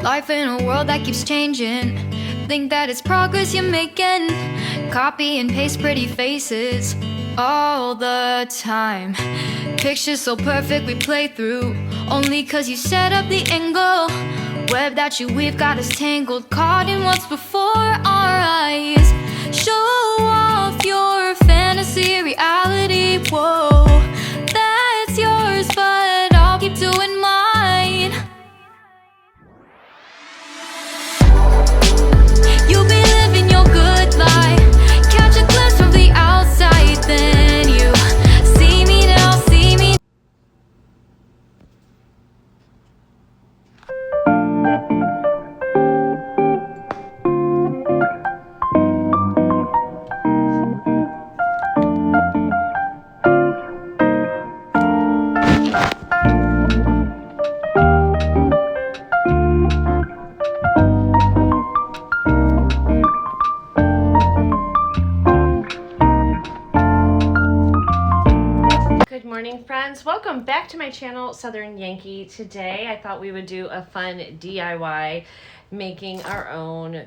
Life in a world that keeps changing. Think that it's progress you're making. Copy and paste pretty faces all the time. Pictures so perfect we play through, only cause you set up the angle. Web that you weave got us tangled, caught in what's before our eyes. Show off your fantasy reality, whoa. That's yours, but I'll keep doing mine. You'll be living your good life. Catch a glimpse from the outside, then you see me now, see me. Good morning, friends. Welcome back to my channel, Southern Yankee. Today I thought we would do a fun DIY making our own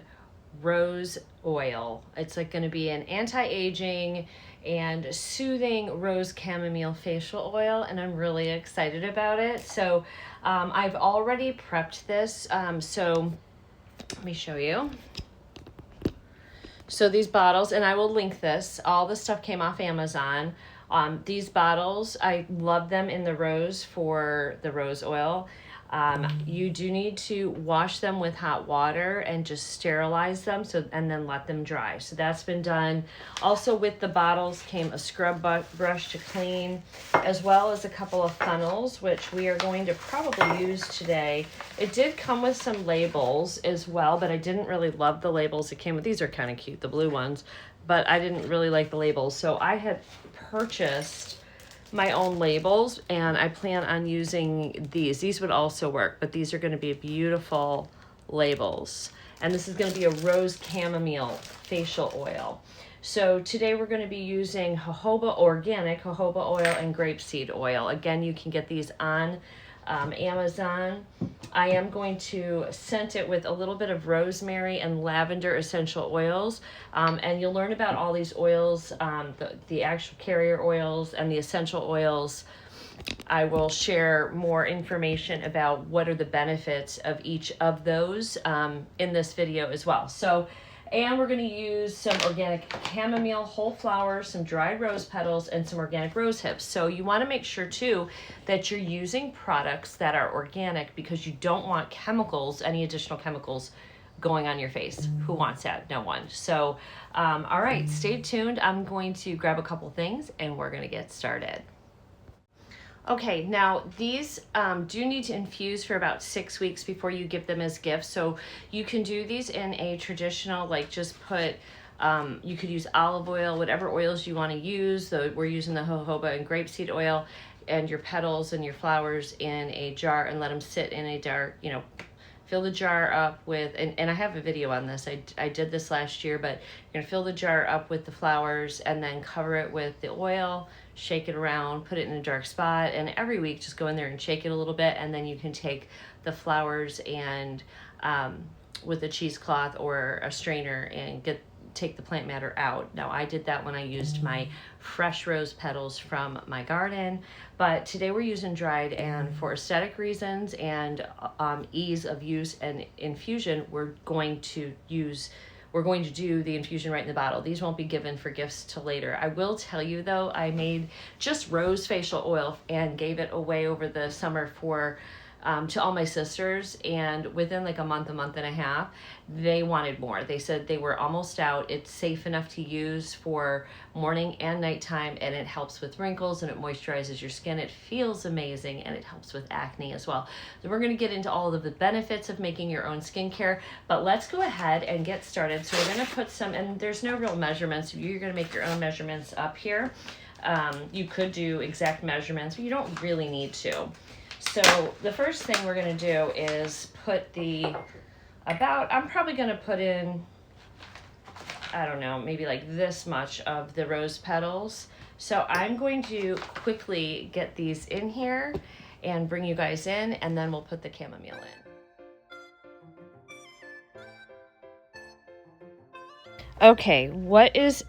rose oil. It's like going to be an anti-aging and soothing rose chamomile facial oil, and I'm really excited about it. So I've already prepped this, so let me show you. So these bottles, and I will link this, all the stuff came off Amazon. These bottles, I love them in the rose for the rose oil. You do need to wash them with hot water and just sterilize them, and then let them dry. So that's been done. Also with the bottles came a scrub brush to clean, as well as a couple of funnels, which we are going to probably use today. It did come with some labels as well, but I didn't really love the labels it came with. These are kind of cute, the blue ones, but I didn't really like the labels. So I had purchased my own labels, and I plan on using these. These would also work, but these are going to be beautiful labels. And this is going to be a rose chamomile facial oil. So today we're going to be using organic jojoba oil and grapeseed oil. Again, you can get these on Amazon. I am going to scent it with a little bit of rosemary and lavender essential oils, and you'll learn about all these oils, the actual carrier oils and the essential oils. I will share more information about what are the benefits of each of those in this video as well. So, and we're going to use some organic chamomile whole flowers, some dried rose petals, and some organic rose hips. So you want to make sure too that you're using products that are organic, because you don't want chemicals, any additional chemicals going on your face. Who wants that? No one. So, all right, stay tuned. I'm going to grab a couple things and we're going to get started. Okay, now these do need to infuse for about 6 weeks before you give them as gifts. So you can do these in a traditional, like just put, you could use olive oil, whatever oils you want to use. So we're using the jojoba and grapeseed oil, and your petals and your flowers in a jar, and let them sit in a dark, fill the jar up with, and I have a video on this. I did this last year, but you're gonna fill the jar up with the flowers and then cover it with the oil, shake it around, put it in a dark spot, and every week just go in there and shake it a little bit, and then you can take the flowers and with a cheesecloth or a strainer and take the plant matter out. Now I did that when I used my fresh rose petals from my garden, but today we're using dried, and for aesthetic reasons and ease of use and infusion, we're going to do the infusion right in the bottle. These won't be given for gifts till later. I will tell you though, I made just rose facial oil and gave it away over the summer to all my sisters, and within like a month and a half, they wanted more. They said they were almost out. It's safe enough to use for morning and nighttime, and it helps with wrinkles and it moisturizes your skin. It feels amazing, and it helps with acne as well. So we're going to get into all of the benefits of making your own skincare, but let's go ahead and get started. So we're going to put some, and there's no real measurements. You're going to make your own measurements up here. You could do exact measurements, but you don't really need to. So the first thing we're going to do is put I'm probably going to put in, I don't know, maybe like this much of the rose petals. So I'm going to quickly get these in here and bring you guys in, and then we'll put the chamomile in. Okay, what is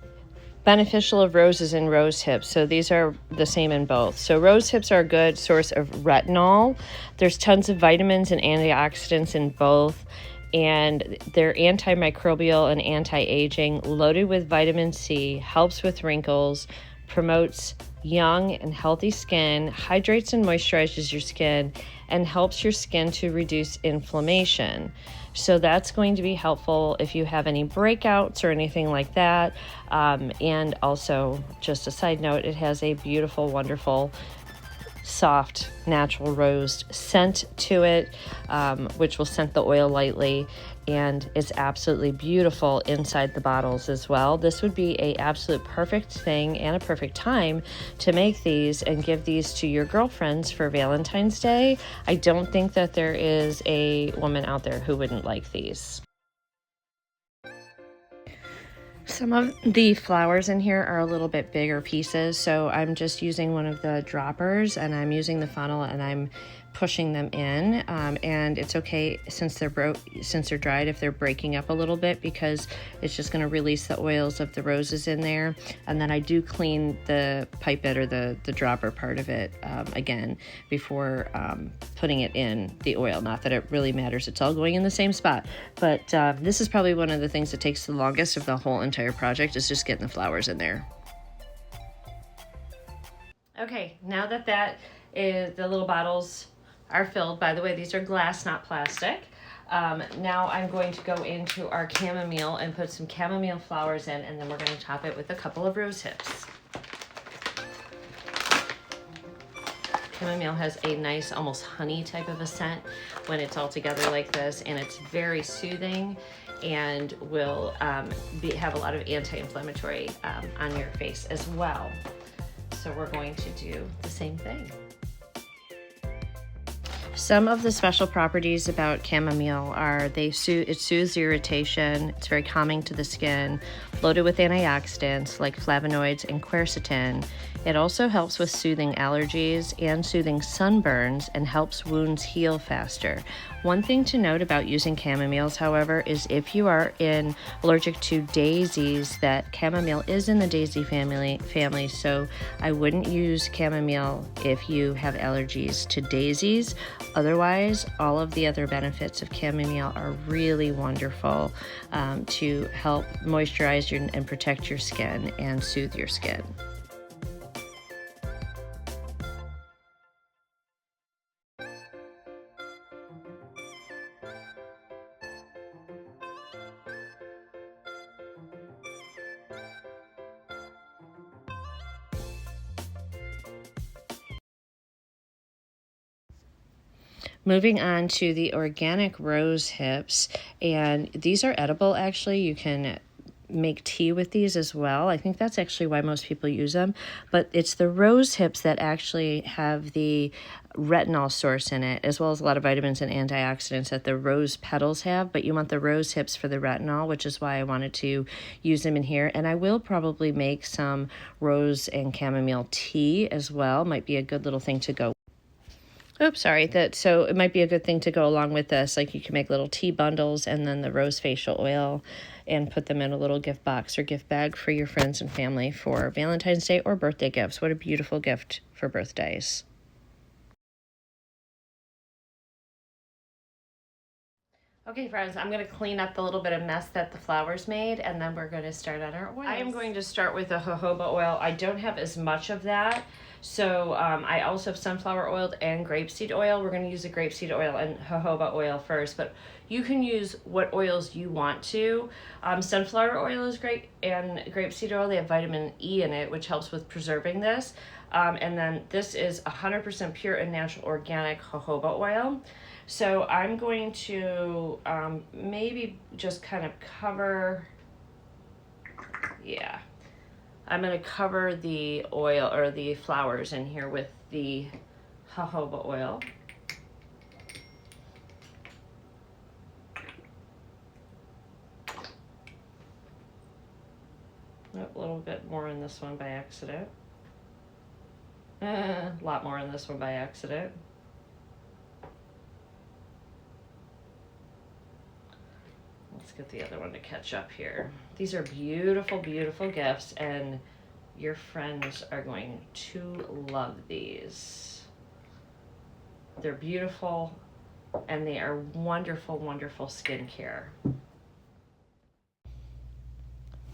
beneficial of roses and rose hips? So these are the same in both. So rose hips are a good source of retinol. There's tons of vitamins and antioxidants in both, and they're antimicrobial and anti-aging, loaded with vitamin C, helps with wrinkles, promotes young and healthy skin, hydrates and moisturizes your skin, and helps your skin to reduce inflammation. So that's going to be helpful if you have any breakouts or anything like that. And also, just a side note, it has a beautiful, wonderful, soft, natural rose scent to it, which will scent the oil lightly, and it's absolutely beautiful inside the bottles as well. This would be a absolute perfect thing and a perfect time to make these and give these to your girlfriends for Valentine's Day. I don't think that there is a woman out there who wouldn't like these. Some of the flowers in here are a little bit bigger pieces, so I'm just using one of the droppers and I'm using the funnel and I'm pushing them in, and it's okay since they're dried if they're breaking up a little bit, because it's just going to release the oils of the roses in there. And then I do clean the pipette or the dropper part of it again before putting it in the oil. Not that it really matters, it's all going in the same spot, but this is probably one of the things that takes the longest of the whole entire project, is just getting the flowers in there. Okay, now that is, the little bottles are filled. By the way, these are glass, not plastic. Now I'm going to go into our chamomile and put some chamomile flowers in, and then we're going to top it with a couple of rose hips. Chamomile has a nice, almost honey type of a scent when it's all together like this, and it's very soothing and will have a lot of anti-inflammatory on your face as well. So we're going to do the same thing. Some of the special properties about chamomile are it soothes irritation, it's very calming to the skin, loaded with antioxidants like flavonoids and quercetin. It also helps with soothing allergies and soothing sunburns, and helps wounds heal faster. One thing to note about using chamomiles, however, is if you are allergic to daisies, that chamomile is in the daisy family, so I wouldn't use chamomile if you have allergies to daisies. Otherwise, all of the other benefits of chamomile are really wonderful to help moisturize and protect your skin and soothe your skin. Moving on to the organic rose hips, and these are edible actually. You can make tea with these as well. I think that's actually why most people use them, but it's the rose hips that actually have the retinol source in it, as well as a lot of vitamins and antioxidants that the rose petals have, but you want the rose hips for the retinol, which is why I wanted to use them in here. And I will probably make some rose and chamomile tea as well. Might be a good little thing to go. Oops, sorry. So it might be a good thing to go along with this. Like, you can make little tea bundles and then the rose facial oil and put them in a little gift box or gift bag for your friends and family for Valentine's Day or birthday gifts. What a beautiful gift for birthdays. Okay, friends, I'm going to clean up the little bit of mess that the flowers made, and then we're going to start on our oils. I am going to start with the jojoba oil. I don't have as much of that, so I also have sunflower oil and grapeseed oil. We're going to use the grapeseed oil and jojoba oil first, but you can use what oils you want to. Sunflower oil is great, and grapeseed oil, they have vitamin E in it, which helps with preserving this. And then this is 100% pure and natural organic jojoba oil. So I'm going to maybe just kind of cover, yeah, I'm going to cover the oil or the flowers in here with the jojoba oil. A little bit more in this one by accident. A lot more in this one by accident. Let's get the other one to catch up here. These are beautiful, beautiful gifts, and your friends are going to love these. They're beautiful, and they are wonderful, wonderful skincare.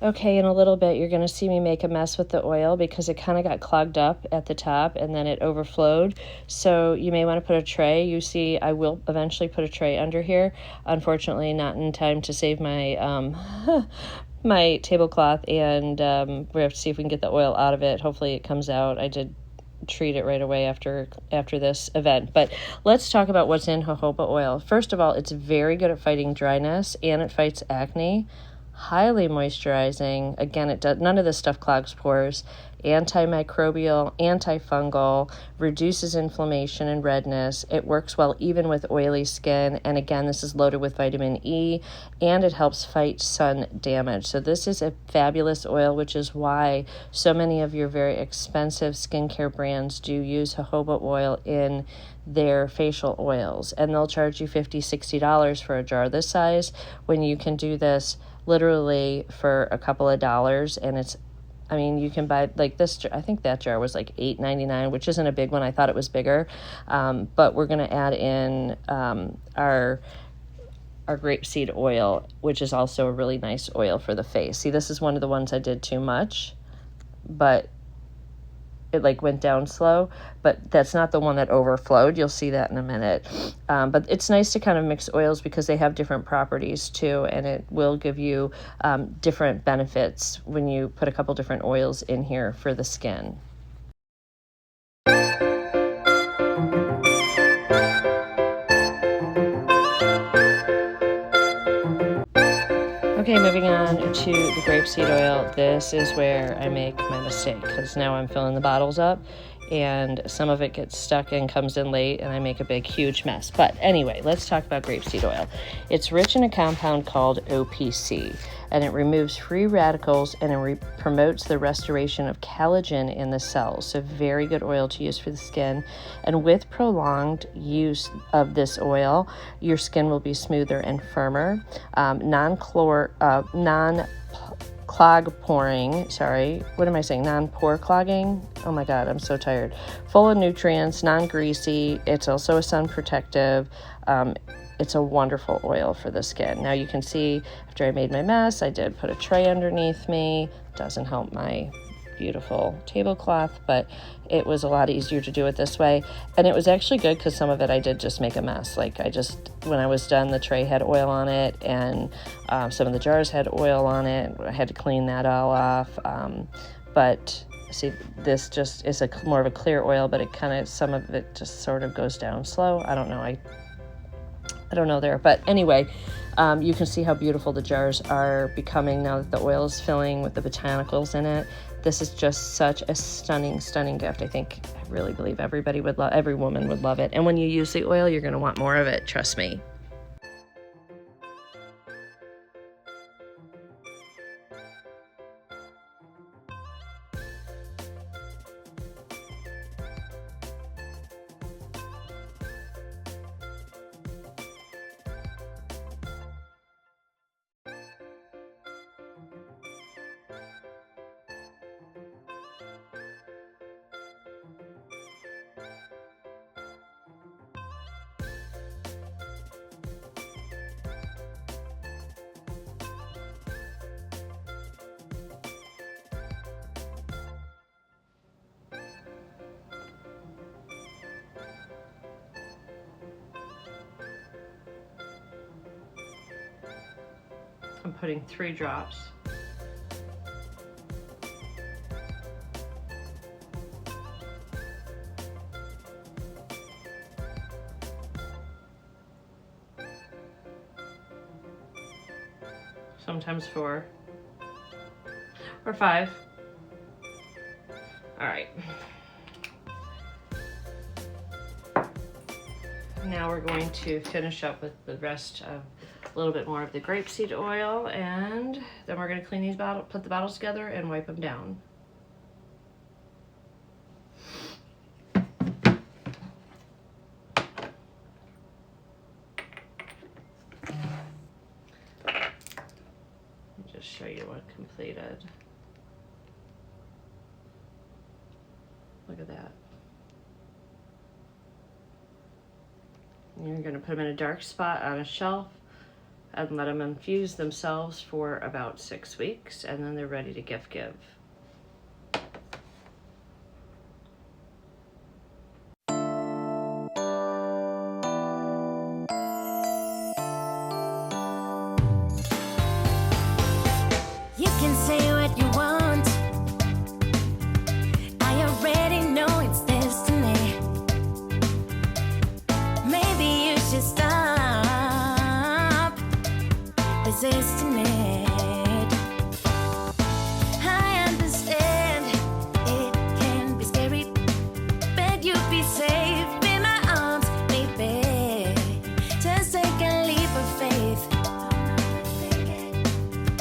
Okay, in a little bit, you're going to see me make a mess with the oil because it kind of got clogged up at the top and then it overflowed. So you may want to put a tray. You see, I will eventually put a tray under here. Unfortunately, not in time to save my my tablecloth, and we have to see if we can get the oil out of it. Hopefully it comes out. I did treat it right away after this event. But let's talk about what's in jojoba oil. First of all, it's very good at fighting dryness and it fights acne. Highly moisturizing. Again, it does none of this stuff clogs pores. Antimicrobial, antifungal, reduces inflammation and redness. It works well even with oily skin. And again, this is loaded with vitamin E, and it helps fight sun damage. So this is a fabulous oil, which is why so many of your very expensive skincare brands do use jojoba oil in their facial oils. And they'll charge you $50, $60 for a jar this size when you can do this literally for a couple of dollars. And it's, I mean, you can buy like this. I think that jar was like $8.99, which isn't a big one. I thought it was bigger, but we're going to add in our grapeseed oil, which is also a really nice oil for the face. See, this is one of the ones I did too much, but it like went down slow, but that's not the one that overflowed. You'll see that in a minute. But it's nice to kind of mix oils because they have different properties too, and it will give you different benefits when you put a couple different oils in here for the skin. Okay, moving on to the grapeseed oil. This is where I make my mistake because now I'm filling the bottles up and some of it gets stuck and comes in late and I make a big, huge mess. But anyway, let's talk about grapeseed oil. It's rich in a compound called OPC, and it removes free radicals and it promotes the restoration of collagen in the cells. So very good oil to use for the skin. And with prolonged use of this oil, your skin will be smoother and firmer. Non-clog pouring, non-pore clogging. Oh my God, I'm so tired. Full of nutrients, non-greasy. It's also a sun protective. It's a wonderful oil for the skin. Now you can see after I made my mess, I did put a tray underneath me. Doesn't help my beautiful tablecloth, but it was a lot easier to do it this way. And it was actually good because some of it I did just make a mess. Like when I was done, the tray had oil on it and some of the jars had oil on it. I had to clean that all off. But see, this just is more of a clear oil, but some of it just sort of goes down slow. I don't know. I don't know there. But anyway, you can see how beautiful the jars are becoming now that the oil is filling with the botanicals in it. This is just such a stunning, stunning gift. I really believe every woman would love it. And when you use the oil, you're going to want more of it. Trust me. I'm putting 3 drops. Sometimes 4 or 5. All right. Now we're going to finish up with the rest of a little bit more of the grapeseed oil, and then we're going to clean these bottles, put the bottles together and wipe them down. just show you what completed. Look at that. You're going to put them in a dark spot on a shelf and let them infuse themselves for about 6 weeks, and then they're ready to gift give. You can say what you want. I already know it's destiny. Maybe you should stop resisting it. I understand it can be scary, but you'll be safe in my arms, baby. Just take a leap of faith.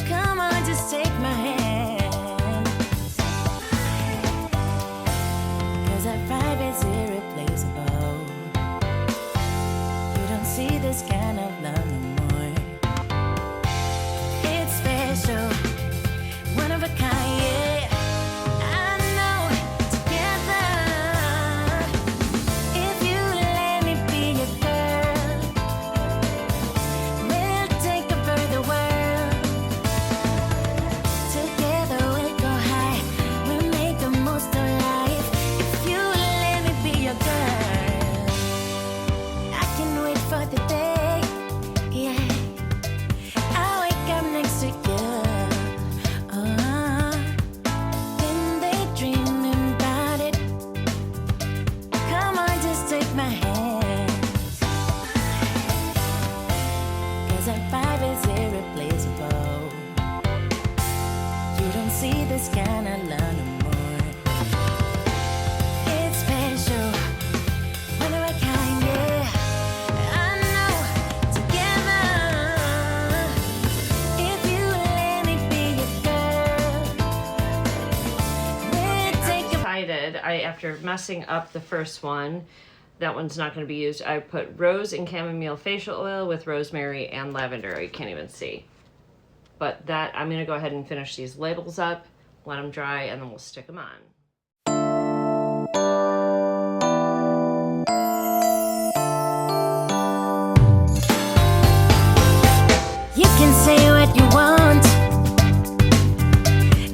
Come on, just take my hand. 'Cause our vibe is irreplaceable. You don't see this kind of love no more. It's special, one of a kind, yeah. I know, together. If you let me be your girl, we'll take over the world. Together we'll go high, we'll make the most of life. If you let me be your girl, I can wait for the day, yeah. I'll wake up next to you, then daydreaming about it. Come on, just take my hand. 'Cause our vibe is irreplaceable. You don't see this kind of love no more. It's special, one of a kind, yeah. I know, together. If you let me be your girl, we'll take a After messing up the first one, that one's not going to be used. I put rose and chamomile facial oil with rosemary and lavender. You can't even see. But that, I'm going to go ahead and finish these labels up, let them dry, and then we'll stick them on. You can say what you want.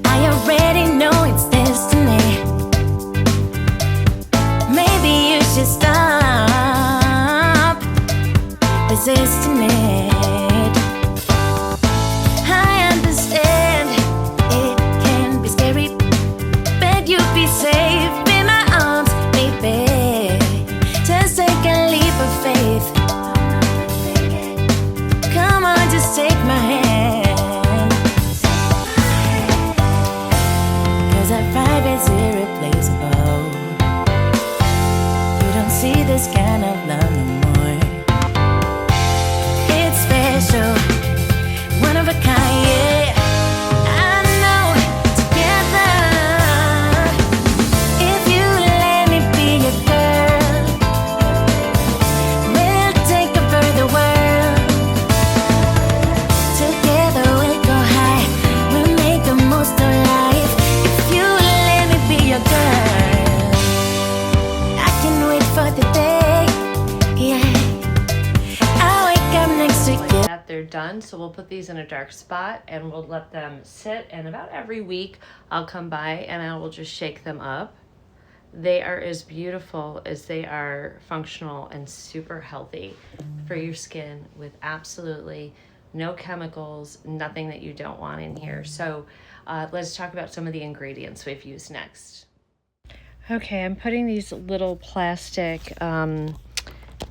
I already know it's destiny. Maybe you should stop resisting it. I understand it can be scary, but you'll be safe in my arms, baby. Just take a leap of faith. Come on, just take my hand. 'Cause our vibe is irreplaceable. You don't see this kind of love no more. It's special, one of a kind, yeah. I know, together. If you let me be your girl, we'll take over the world. Together we'll go high, we'll make the most of life. If you let me be your girl, I can wait for the day, yeah. I'll wake up next to you. That they're done, so we'll put these in a dark spot and we'll let them sit, and about every week I'll come by and I will just shake them up. They are as beautiful as they are functional and super healthy for your skin, with absolutely no chemicals, nothing that you don't want in here. So let's talk about some of the ingredients we've used next. Okay, I'm putting these little plastic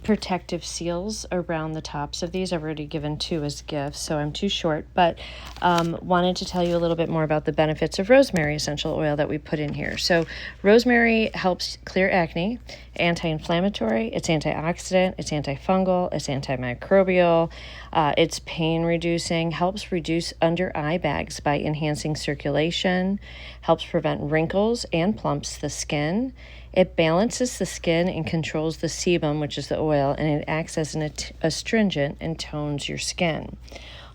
protective seals around the tops of these. I've already given 2 as gifts, so I'm too short, but wanted to tell you a little bit more about the benefits of rosemary essential oil that we put in here. So rosemary helps clear acne, anti-inflammatory, it's antioxidant, it's antifungal, it's antimicrobial, it's pain reducing, helps reduce under eye bags by enhancing circulation, helps prevent wrinkles and plumps the skin. It balances the skin and controls the sebum, which is the oil, and it acts as an astringent and tones your skin.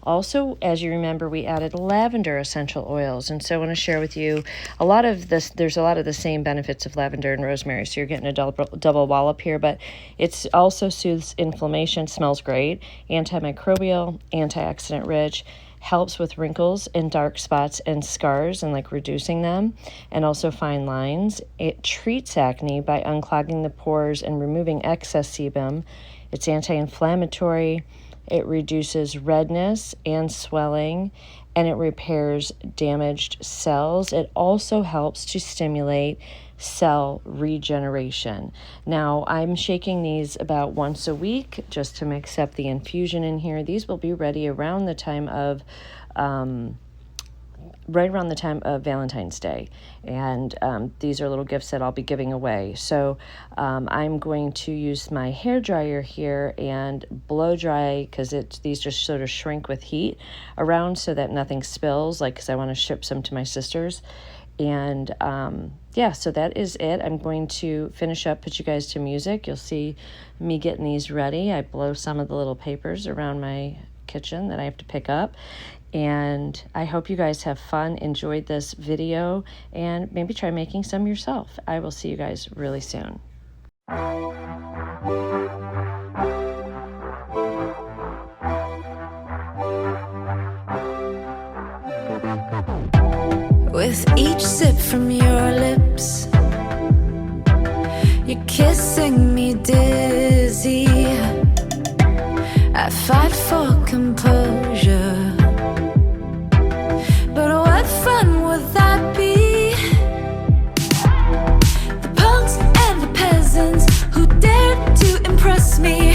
Also, as you remember, we added lavender essential oils. And so I want to share with you a lot of this. There's a lot of the same benefits of lavender and rosemary. So you're getting a double wallop here, but it's also soothes inflammation, smells great, antimicrobial, antioxidant rich, helps with wrinkles and dark spots and scars and like reducing them, and also fine lines. It treats acne by unclogging the pores and removing excess sebum. It's anti-inflammatory. It reduces redness and swelling, and it repairs damaged cells. It also helps to stimulate cell regeneration. Now, I'm shaking these about once a week just to mix up the infusion in here. These will be ready around the time of Valentine's Day, and these are little gifts that I'll be giving away. So I'm going to use my hair dryer here and blow dry, because these just sort of shrink with heat around so that nothing spills, like because I want to ship some to my sisters. And yeah, so that is it. I'm going to finish up, put you guys to music. You'll see me getting these ready. I blow some of the little papers around my kitchen that I have to pick up. And I hope you guys have fun, enjoyed this video, and maybe try making some yourself. I will see you guys really soon. With each sip from your lips, you're kissing me dizzy. I fight for composure, but what fun would that be? The punks and the peasants who dared to impress me